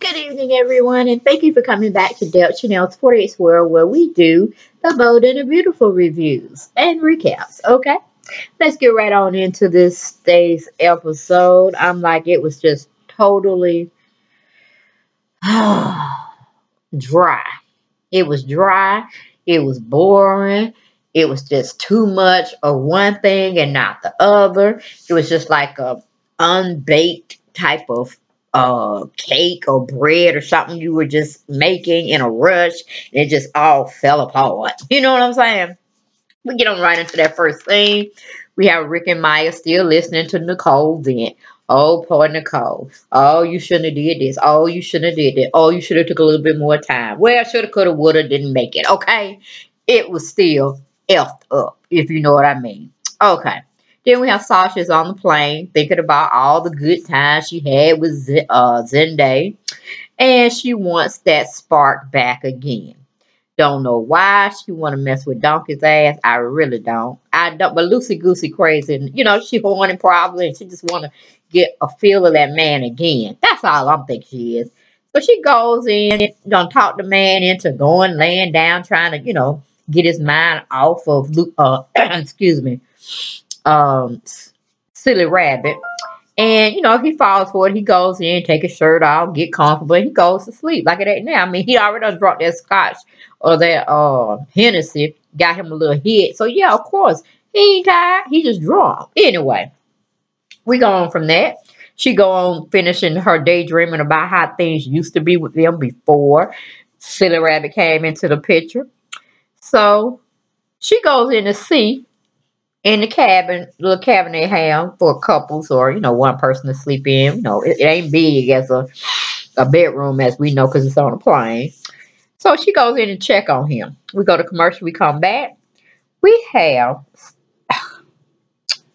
Good evening, everyone, and thank you for coming back to Del Chanel's 48 World, where we do the bold and the beautiful reviews and recaps. Okay, let's get right on into this day's episode. I'm like, it was just totally dry. It was dry. It was boring. It was just too much of one thing and not the other. It was just like a unbaked type of cake or bread or something you were just making in a rush, and it just all fell apart. You know what I'm saying? We get on right into that first thing. We have Rick and Maya still listening to Nicole vent. Oh, poor Nicole. Oh, you shouldn't have did this. Oh, you shouldn't have did that. Oh, you should have took a little bit more time. Well, shoulda, coulda, woulda, didn't make it. Okay? It was still effed up, if you know what I mean. Okay. Then we have Sasha's on the plane thinking about all the good times she had with Zende. And she wants that spark back again. Don't know why she want to mess with Donkey's ass. I really don't. I don't. But Lucy Goosey crazy. And, you know, she horny probably. And she just want to get a feel of that man again. That's all I'm thinking she is. So she goes in, gonna talk the man into going, laying down, trying to, get his mind off of, excuse me, um, Silly Rabbit. And, he falls for it. He goes in, take his shirt off, get comfortable, and he goes to sleep like it ain't now. I mean, he already done brought that scotch or that Hennessy, got him a little hit. So, yeah, of course, he ain't tired. He just drunk. Anyway, we go on from that. She go on finishing her daydreaming about how things used to be with them before Silly Rabbit came into the picture. So, she goes in to see in the cabin, little cabin they have for couples or, one person to sleep in. It ain't big as a bedroom as we know because it's on a plane. So she goes in and check on him. We go to commercial. We come back. We have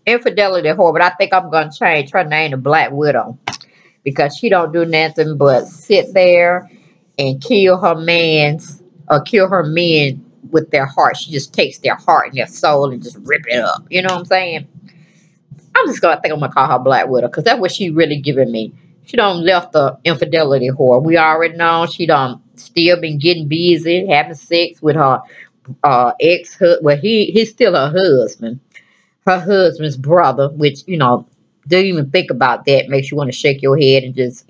Infidelity Whore, but I think I'm going to change her name to Black Widow because she don't do nothing but sit there and kill her men with their heart. She just takes their heart and their soul and just rip it up. You know what I'm saying? I think I'm gonna call her Black Widow because that's what she really giving me. She done left the infidelity whore. We already know she done still been getting busy, having sex with her ex-husband. Well, he's still her husband. Her husband's brother, which, don't even think about that. Makes you want to shake your head and just,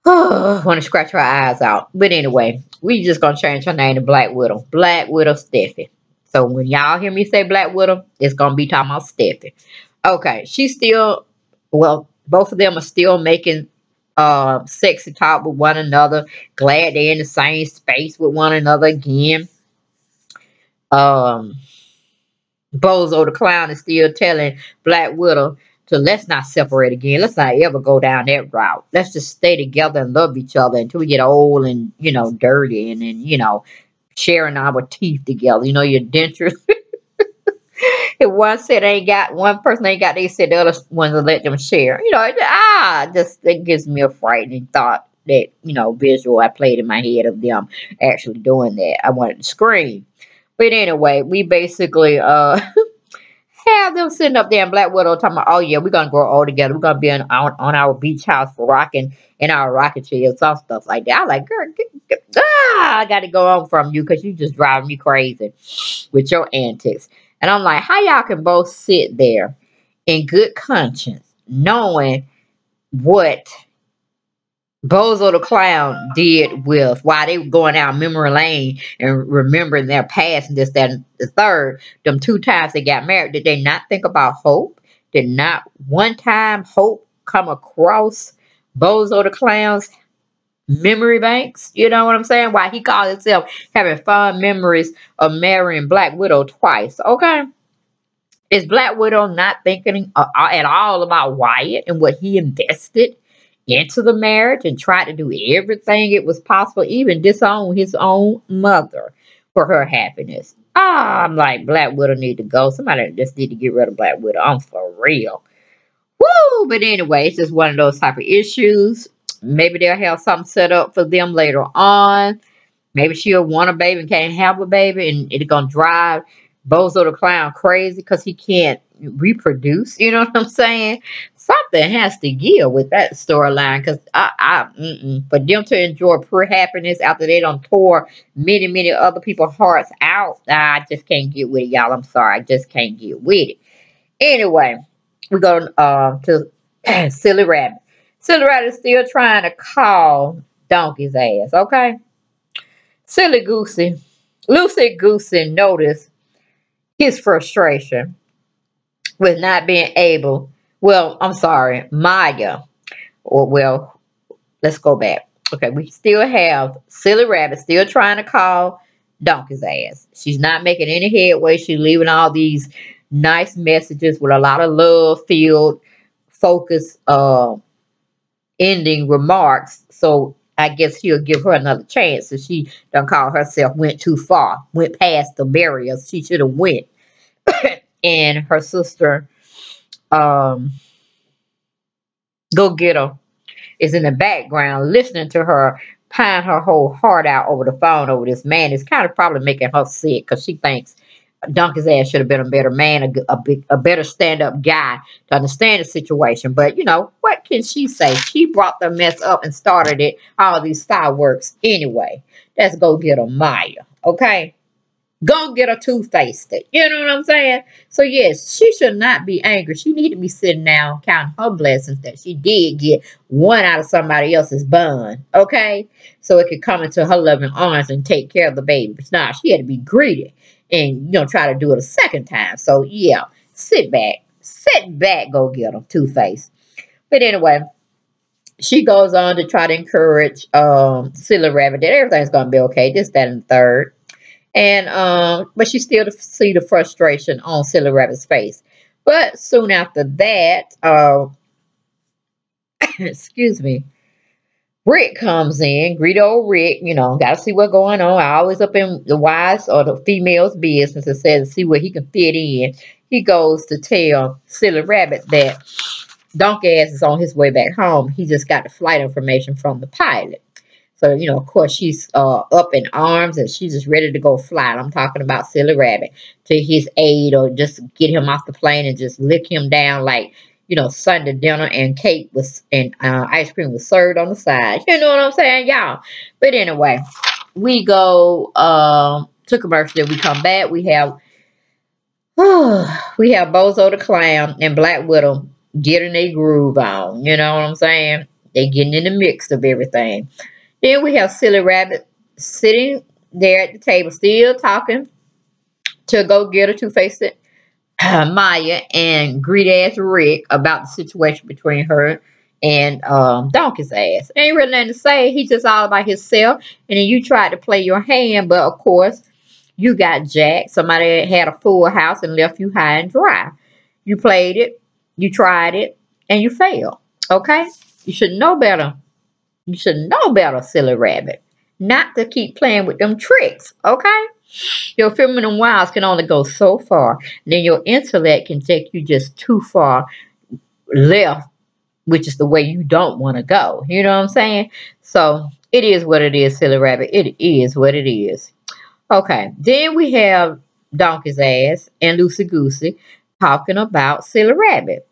want to scratch her eyes out. But anyway, we just gonna change her name to Black Widow. Black Widow Steffy. So when y'all hear me say Black Widow, it's gonna be talking about Steffy. Okay, she's still, well, both of them are still making sexy talk with one another. Glad they're in the same space with one another again. Bozo the Clown is still telling Black Widow to let's not separate again. Let's not ever go down that route. Let's just stay together and love each other until we get old and, dirty and then, sharing our teeth together. Your dentures. If one said one person ain't got, they said the other ones will let them share. It gives me a frightening thought that, visual I played in my head of them actually doing that. I wanted to scream. But anyway, we basically have them sitting up there in Black Widow talking about, oh yeah, we're gonna grow old together. We're gonna be on our beach house for rocking in our rocket chair, some stuff like that. I like, girl, I got to go on from you because you just driving me crazy with your antics. And I'm like, how y'all can both sit there in good conscience, knowing what Bozo the Clown did with while they were going out memory lane and remembering their past and this, that, and the third, them 2 times they got married. Did they not think about hope? Did not one time hope come across Bozo the Clown's memory banks? You know what I'm saying? Why he called himself having fond memories of marrying Black Widow twice. Okay. Is Black Widow not thinking at all about Wyatt and what he invested into the marriage and tried to do everything it was possible, even disown his own mother for her happiness? I'm like, Black Widow need to go. Somebody just need to get rid of Black Widow. I'm for real. Woo! But anyway, it's just one of those type of issues. Maybe they'll have something set up for them later on. Maybe she'll want a baby and can't have a baby, and it's gonna drive Bozo the Clown crazy because he can't reproduce. You know what I'm saying? something has to give with that storyline, because for them to enjoy pure happiness after they done tore many other people's hearts out, I just can't get with it, y'all. I'm sorry, I just can't get with it. Anyway, we go to Silly Rabbit. Silly Rabbit is still trying to call Donkey's ass, okay? Silly Goosey, Lucy Goosey noticed his frustration with not being able, well, I'm sorry, Maya, or well, let's go back. Okay, we still have Silly Rabbit still trying to call Donkey's ass. She's not making any headway. She's leaving all these nice messages with a lot of love-filled, focused, ending remarks. So I guess he'll give her another chance. If she done call herself went too far, went past the barriers she should have went. And her sister, um, Go Getter, is in the background listening to her pine her whole heart out over the phone over this man. It's kind of probably making her sick, because she thinks Donkey's ass should have been a better man, a better stand-up guy to understand the situation. But, you know, what can she say? She brought the mess up and started it, all these fireworks anyway. Let's go get a Maya, okay? Go get her two-faced it. You know what I'm saying? So, yes, she should not be angry. She need to be sitting down counting her blessings that she did get one out of somebody else's bun, okay? So it could come into her loving arms and take care of the baby. But now she had to be greedy and, you know, try to do it a second time. So, yeah, sit back. Sit back, go get her, two-faced. But anyway, she goes on to try to encourage Silly Rabbit that everything's going to be okay. This, that, and the third. And but she still see the frustration on Silly Rabbit's face. But soon after that, excuse me, Rick comes in, greedy old Rick, you know, gotta see what's going on. I always up in the wives or the female's business and says see where he can fit in. He goes to tell Silly Rabbit that Donkey Ass is on his way back home. He just got the flight information from the pilot. So, you know, of course, she's up in arms and she's just ready to go fly. I'm talking about Silly Rabbit to his aid, or just get him off the plane and just lick him down like, you know, Sunday dinner and cake was and ice cream was served on the side. You know what I'm saying, y'all? But anyway, we go to commercial. Then we come back. We have Bozo the Clown and Black Widow getting a groove on. You know what I'm saying? They getting in the mix of everything. Then we have Silly Rabbit sitting there at the table, still talking to Go Getter, two-faced Maya, and greedy-ass Rick about the situation between her and Donkey's ass. Ain't really nothing to say. He's just all about himself. And then you tried to play your hand, but of course, you got jacked. Somebody had a full house and left you high and dry. You played it, you tried it, and you failed. Okay? You should know better. You should know better, Silly Rabbit, not to keep playing with them tricks, okay? Your feminine wiles can only go so far. Then your intellect can take you just too far left, which is the way you don't want to go. You know what I'm saying? So it is what it is, Silly Rabbit. It is what it is. Okay, then we have Donkey's Ass and Lucy Goosey talking about Silly Rabbit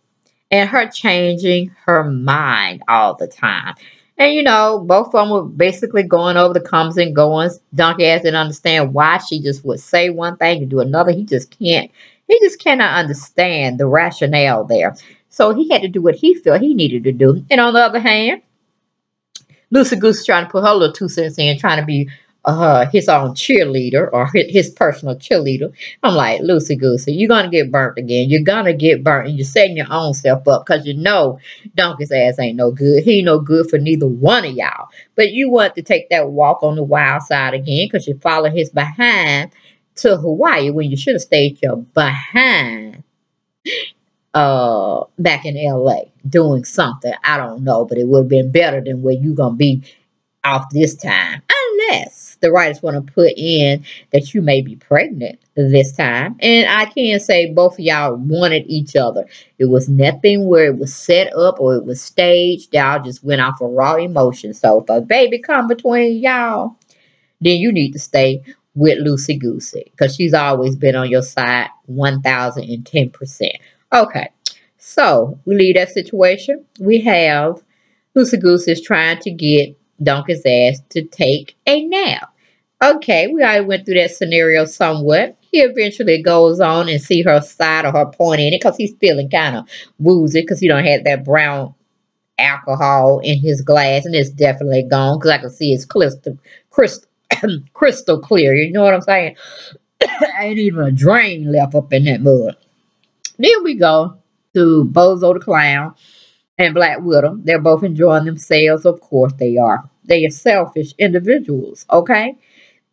and her changing her mind all the time. And, you know, both of them were basically going over the comes and goings. Donkey Ass didn't understand why she just would say one thing and do another. He just cannot understand the rationale there. So he had to do what he felt he needed to do. And on the other hand, Lucy Goose trying to put her little 2 cents in, trying to be his own cheerleader or his personal cheerleader. I'm like, Lucy Goosey, you're going to get burnt again. You're going to get burnt. And you're setting your own self up because you know Donkey's ass ain't no good. He ain't no good for neither one of y'all. But you want to take that walk on the wild side again because you followed his behind to Hawaii when you should have stayed your behind back in LA doing something. I don't know, but it would have been better than where you going to be off this time. Unless the writers want to put in that you may be pregnant this time. And I can say both of y'all wanted each other. It was nothing where it was set up or it was staged. Y'all just went off of raw emotion. So if a baby come between y'all, then you need to stay with Lucy Goosey because she's always been on your side 1010%. Okay. So we leave that situation. We have Loosey Goose is trying to get Donkey's ass to take a nap. Okay, we already went through that scenario somewhat. He eventually goes on and see her side or her point in it because he's feeling kind of woozy because he don't have that brown alcohol in his glass, and it's definitely gone because I can see it's crystal, crystal clear. You know what I'm saying? Ain't even a drain left up in that mud. Then we go to Bozo the Clown and Black Widow. They're both enjoying themselves. Of course they are. They are selfish individuals, okay?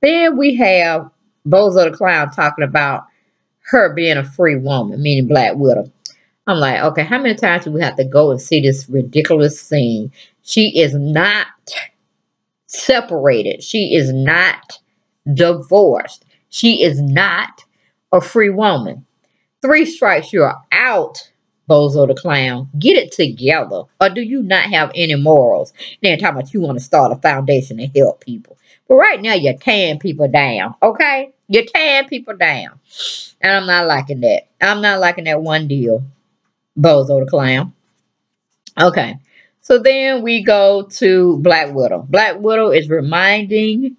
Then we have Bozo the Clown talking about her being a free woman, meaning Black Widow. I'm like, okay, how many times do we have to go and see this ridiculous scene? She is not separated. She is not divorced. She is not a free woman. 3 strikes, you're out, Bozo the Clown. Get it together. Or do you not have any morals? Then talking about you want to start a foundation to help people. But right now, you're tearing people down, okay? You're tearing people down. And I'm not liking that. I'm not liking that one deal, Bozo the Clown. Okay. So then we go to Black Widow. Black Widow is reminding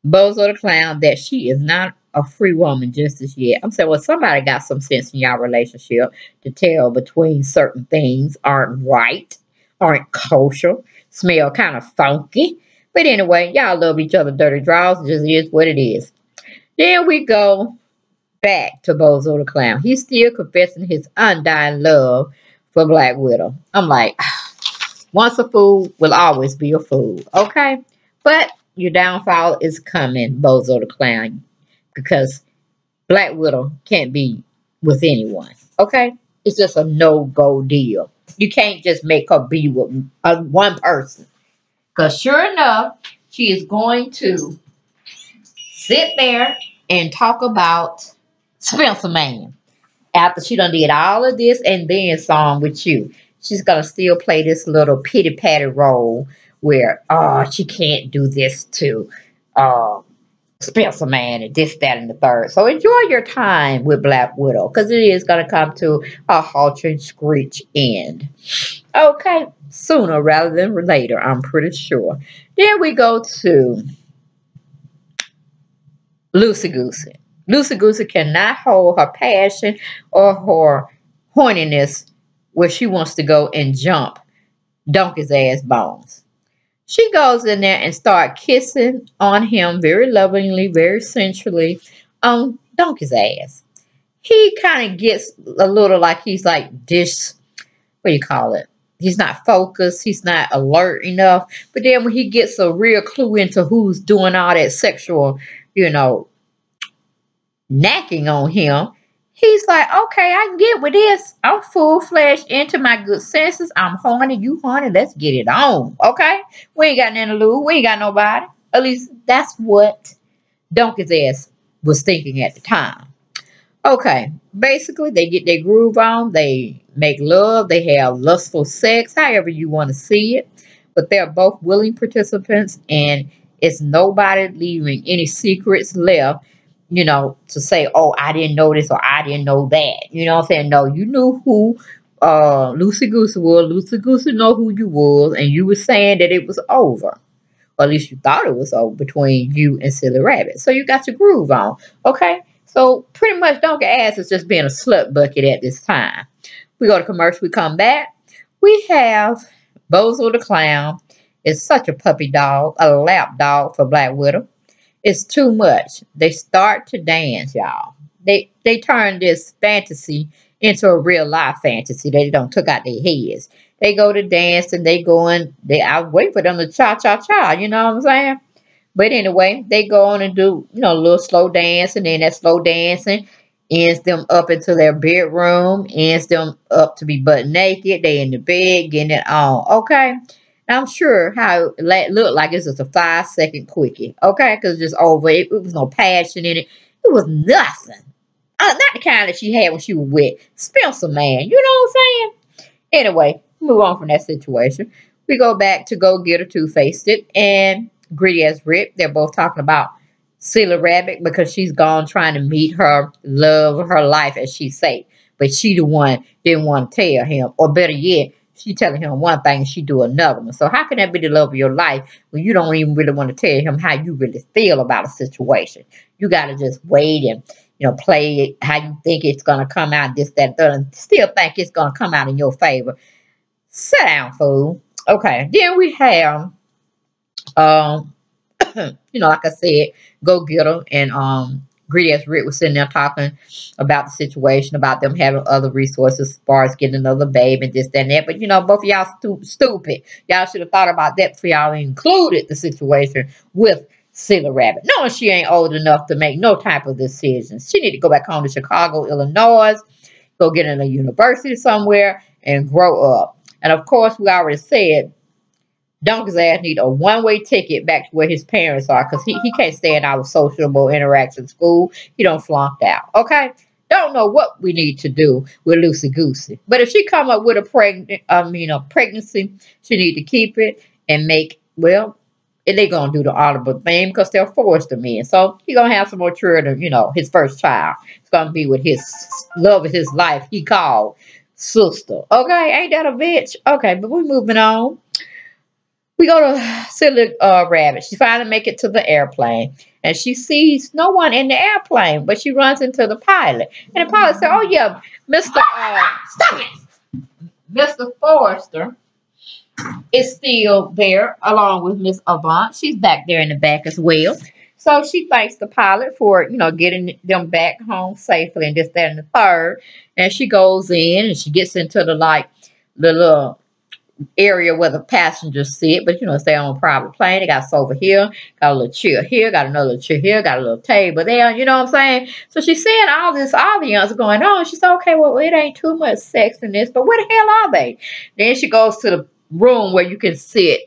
Bozo the Clown that she is not a free woman just as yet. I'm saying, well, somebody got some sense in y'all relationship to tell between certain things aren't right, aren't kosher, smell kind of funky. But anyway, y'all love each other dirty draws. It just is what it is. Then we go back to Bozo the Clown. He's still confessing his undying love for Black Widow. I'm like, once a fool will always be a fool, okay? But your downfall is coming, Bozo the Clown, because Black Widow can't be with anyone, okay? It's just a no-go deal. You can't just make her be with one person. Because sure enough, she is going to sit there and talk about Spencer Man. After she done did all of this and then some with you, she's gonna still play this little pity patty role where she can't do this to Spencer Man and this, that, and the third. So enjoy your time with Black Widow because it is gonna come to a halting screech end. Okay, sooner rather than later, I'm pretty sure. Then we go to Loosey Goosey. Loosey Goosey cannot hold her passion or her horniness where she wants to go and jump Donkey's ass bones. She goes in there and start kissing on him very lovingly, very sensually on Donkey's ass. He kind of gets a little like he's like this, what do you call it? He's not focused. He's not alert enough. But then when he gets a real clue into who's doing all that sexual, you know, knacking on him, he's like, okay, I can get with this. I'm full-fledged into my good senses. I'm horny, you horny. Let's get it on, okay? We ain't got nothing to lose. We ain't got nobody. At least that's what Donkey's ass was thinking at the time. Okay, basically, they get their groove on. They make love. They have lustful sex, however you want to see it. But they're both willing participants, and it's nobody leaving any secrets left, you know, to say, oh, I didn't know this or I didn't know that. You know what I'm saying? No, you knew who Loosey Goosey was. Loosey Goosey know who you was, and you were saying that it was over. Or at least you thought it was over between you and Silly Rabbit. So you got your groove on. Okay? So pretty much Donkey Ass is just being a slut bucket at this time. We go to commercial. We come back. We have Bozo the Clown. It's such a puppy dog, a lap dog for Black Widow. It's too much. They start to dance, y'all. They turn this fantasy into a real life fantasy. They don't took out their heads. They go to dance and I wait for them to cha-cha-cha, you know what I'm saying? But anyway, they go on and do, you know, a little slow dance, and then that slow dancing ends them up into their bedroom, ends them up to be butt naked. They in the bed getting it on, okay? And I'm sure how it looked like it's just a 5-second quickie, okay? Because it's just over. It was no passion in it. It was nothing. Not the kind that she had when she was with Spencer Man. You know what I'm saying? Anyway, move on from that situation. We go back to Go Get Her Two-Faced It and Gritty as Rip. They're both talking about Silly Rabbit because she's gone trying to meet her love of her life, as she say. but she the one didn't want to tell him. Or better yet, she telling him one thing and she do another one. So how can that be the love of your life when you don't even really want to tell him how you really feel about a situation? You got to just wait and, play it how you think it's going to come out, this, that, that, and still think it's going to come out in your favor. Sit down, fool. Okay, then we have, um, like I said, go get her. And Greedy as Rick was sitting there talking about the situation, about them having other resources as far as getting another baby and this, that, and that. But both of y'all stupid. Y'all should have thought about that before y'all included the situation with Silly Rabbit. Knowing she ain't old enough to make no type of decisions. She need to go back home to Chicago, Illinois, go get in a university somewhere, and grow up. And of course, we already said Donkey's ass need a one-way ticket back to where his parents are, because he can't stay in our sociable interaction school. He don't flunked out. Okay? Don't know what we need to do with Lucy Goosey. But if she come up with a pregnancy, she need to keep it and make, well, and they gonna do the honorable thing because they're forced him in. So he gonna have some more children, his first child. It's gonna be with his love of his life, he called sister. Okay, ain't that a bitch? Okay, but we're moving on. We go to Silly Rabbit. She finally make it to the airplane. And she sees no one in the airplane, but she runs into the pilot. And the pilot said, oh, yeah, stop it! Mr. Forrester is still there along with Miss Avant. She's back there in the back as well. So she thanks the pilot for, getting them back home safely and this, that, and the third. And she goes in and she gets into the little area where the passengers sit, but it's their own private plane. They got sofa here, got a little chair here, got another chair here, got a little table there, you know what I'm saying? So she's seeing all this audience going on. She said, okay, well, it ain't too much sex in this, but where the hell are they? Then she goes to the room where you can sit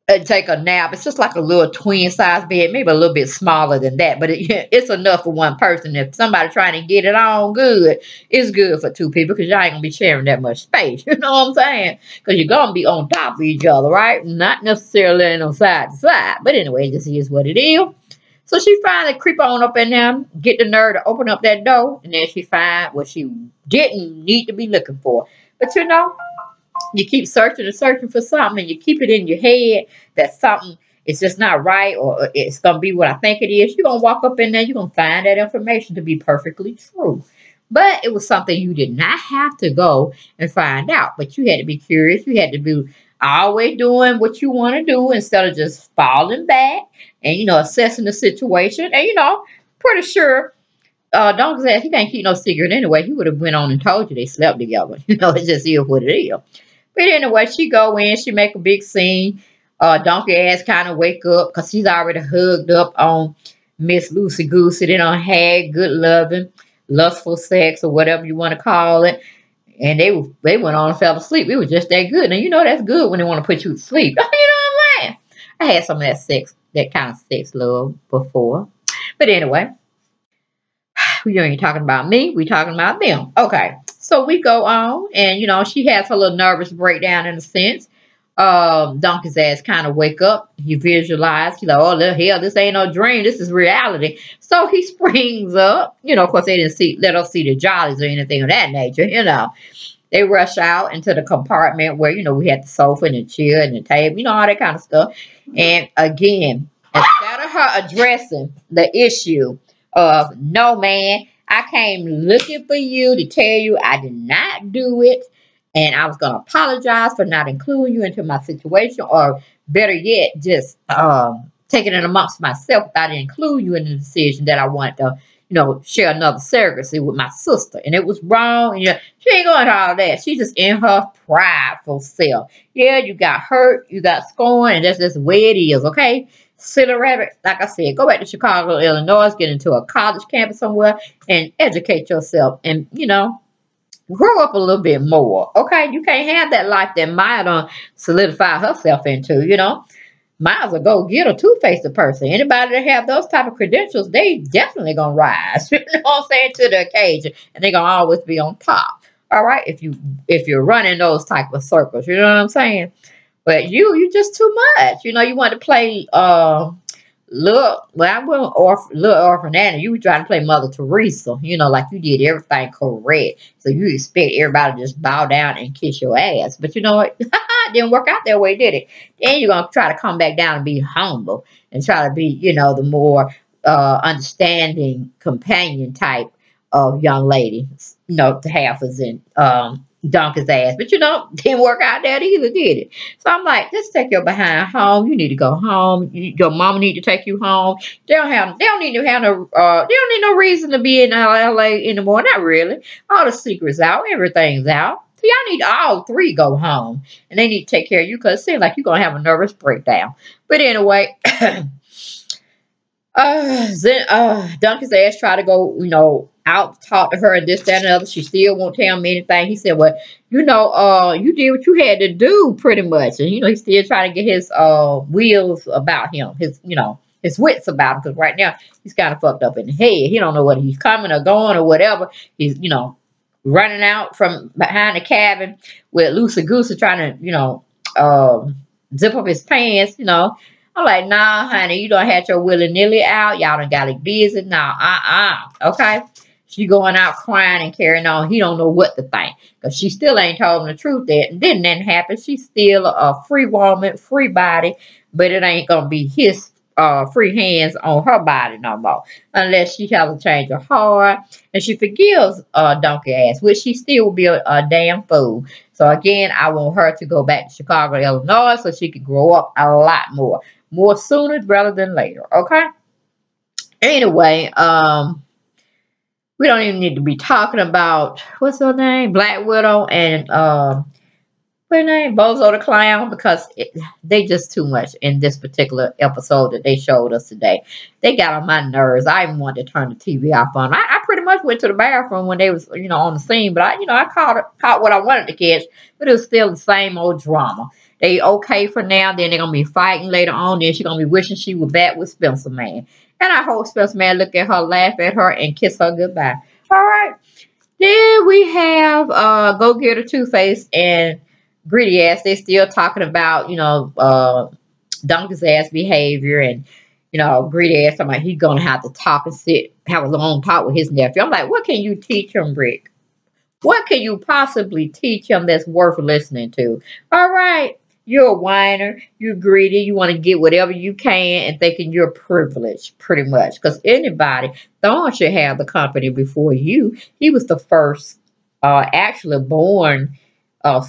and take a nap. It's just like a little twin size bed, maybe a little bit smaller than that, but it's enough for one person. If somebody trying to get it on good, it's good for two people because y'all ain't gonna be sharing that much space. You know what I'm saying? Because you're gonna be on top of each other, right? Not necessarily on side to side, but anyway, this is what it is. So she finally creep on up in there, get the nerve to open up that door, and then she find what she didn't need to be looking for. But you keep searching and searching for something, and you keep it in your head that something is just not right, or it's going to be what I think it is. You're going to walk up in there, you're going to find that information to be perfectly true. But it was something you did not have to go and find out. But you had to be curious. You had to be always doing what you want to do instead of just falling back and, assessing the situation. And, pretty sure Donkey's ass, he can't keep no secret anyway. He would have went on and told you they slept together. It just is what it is. But anyway, she go in, she make a big scene. Donkey ass kind of wake up because she's already hugged up on Miss Lucy Goosey. They done had good loving, lustful sex or whatever you want to call it. And they went on and fell asleep. It was just that good. Now, that's good when they want to put you to sleep. You know what I'm saying? I had some of that kind of sex love before. But anyway, we ain't talking about me. We talking about them. Okay. So we go on, and she has her little nervous breakdown in a sense. Donkey's ass kind of wake up. He visualized. He's like, oh, the hell, this ain't no dream. This is reality. So he springs up. Of course, they didn't let us see the jollies or anything of that nature. They rush out into the compartment where, we had the sofa and the chair and the table, all that kind of stuff. And again, instead of her addressing the issue of, no, man, I came looking for you to tell you I did not do it. And I was going to apologize for not including you into my situation. Or better yet, just taking it amongst myself without including you in the decision that I wanted to, share another surrogacy with my sister. And it was wrong. And she ain't going to all that. She's just in her prideful self. Yeah, you got hurt. You got scorned. And that's just the way it is, okay? Silly Rabbit, like I said, go back to Chicago, Illinois, get into a college campus somewhere and educate yourself and, grow up a little bit more, okay? You can't have that life that Maya done solidify herself into, Maya's a go-getter, two-faced person. Anybody that have those type of credentials, they definitely gonna rise, you know what I'm saying, to the occasion, and they gonna always be on top, all right? If you're running those type of circles, you know what I'm saying? But you just too much. You want to play look, well, I wasn't little orphan Anna. You were trying to play Mother Teresa, you know, like you did everything correct. So you expect everybody to just bow down and kiss your ass. But you know what? It didn't work out that way, did it? Then you're going to try to come back down and be humble and try to be, you know, the more understanding companion type of young lady, you know, to have us in Donkey's ass. But you know, didn't work out that either, did it? So I'm like, just take your behind home. You need to go home. Your mama need to take you home. They don't need to have no they don't need no reason to be in LA anymore. Not really. All the secrets out, everything's out. So y'all need all three go home. And they need to take care of you because it seems like you're gonna have a nervous breakdown. But anyway, Duncan's ass tried to go, you know, out talk to her and this, that, and the other. She still won't tell me anything. He said, well, you know, you did what you had to do pretty much. And, you know, he's still trying to get his wheels about him, his, you know, his wits about him. Because right now, he's kind of fucked up in the head. He don't know whether he's coming or going or whatever. He's, you know, running out from behind the cabin with Loosey Goosey trying to, you know, zip up his pants, you know. I'm like, nah, honey, you done had your willy-nilly out. Y'all done got it busy. Nah, okay? She going out crying and carrying on. He don't know what to think. Because she still ain't told him the truth that didn't nothing happen. She's still a free woman, free body. But it ain't going to be his free hands on her body no more. Unless she has a change of heart. And she forgives Donkey Ass. Which she still will be a damn fool. So again, I want her to go back to Chicago, Illinois. So she can grow up a lot more. More sooner rather than later, okay? Anyway, we don't even need to be talking about, what's her name? Black Widow and, what's her name? Bozo the Clown, because they just too much in this particular episode that they showed us today. They got on my nerves. I even wanted to turn the TV off on. I pretty much went to the bathroom when they was, you know, on the scene, but I caught what I wanted to catch, but it was still the same old drama. They okay for now, then they're going to be fighting later on, then she's going to be wishing she was back with Spencer Man. And I hope Spencer Man look at her, laugh at her, and kiss her goodbye. All right. Then we have Go Getter Two-Face and Greedy Ass. They still talking about, you know, Donkey's ass behavior and, you know, Greedy Ass talking about he's going to have to talk and have a long talk with his nephew. I'm like, what can you teach him, Rick? What can you possibly teach him that's worth listening to? All right. You're a whiner. You're greedy. You want to get whatever you can and thinking you're privileged, pretty much. Because anybody, Thorne should have the company before you. He was the first actually born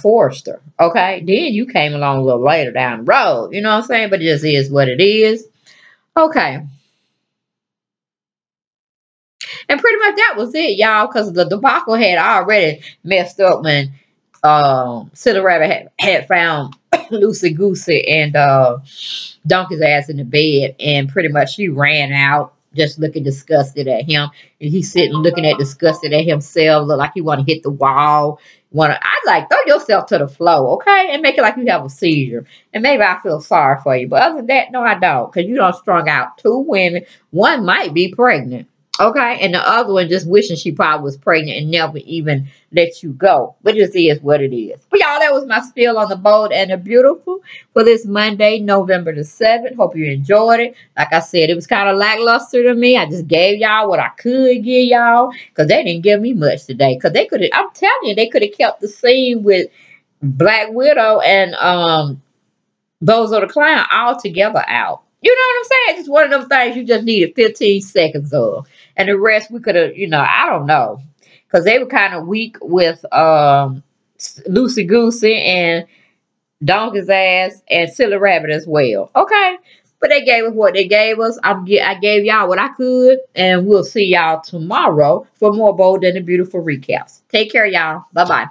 Forrester. Okay? Then you came along a little later down the road. You know what I'm saying? But it just is what it is. Okay. And pretty much that was it, y'all, because the debacle had already messed up when Silly Rabbit had found Loosey Goosey and Donkey's ass in the bed, and pretty much she ran out just looking disgusted at him, and he's sitting looking at disgusted at himself, look like he want to hit the wall. I like, throw yourself to the floor, okay, and make it like you have a seizure, and maybe I feel sorry for you, but other than that, no, I don't, because you done strung out 2 women. One might be pregnant. Okay, and the other one just wishing she probably was pregnant and never even let you go. But it is what it is. But y'all, that was my spiel on the Bold and the Beautiful for this Monday, November the 7th. Hope you enjoyed it. Like I said, it was kind of lackluster to me. I just gave y'all what I could give y'all because they didn't give me much today. Because they could have, I'm telling you, they could have kept the scene with Black Widow and Bozo the Clown all together out. You know what I'm saying? It's one of them things you just needed 15 seconds of. And the rest we could have, you know, I don't know. Because they were kind of weak with Loosey Goosey and Donkey's ass and Silly Rabbit as well. Okay? But they gave us what they gave us. I gave y'all what I could. And we'll see y'all tomorrow for more Bold and the Beautiful recaps. Take care, y'all. Bye-bye.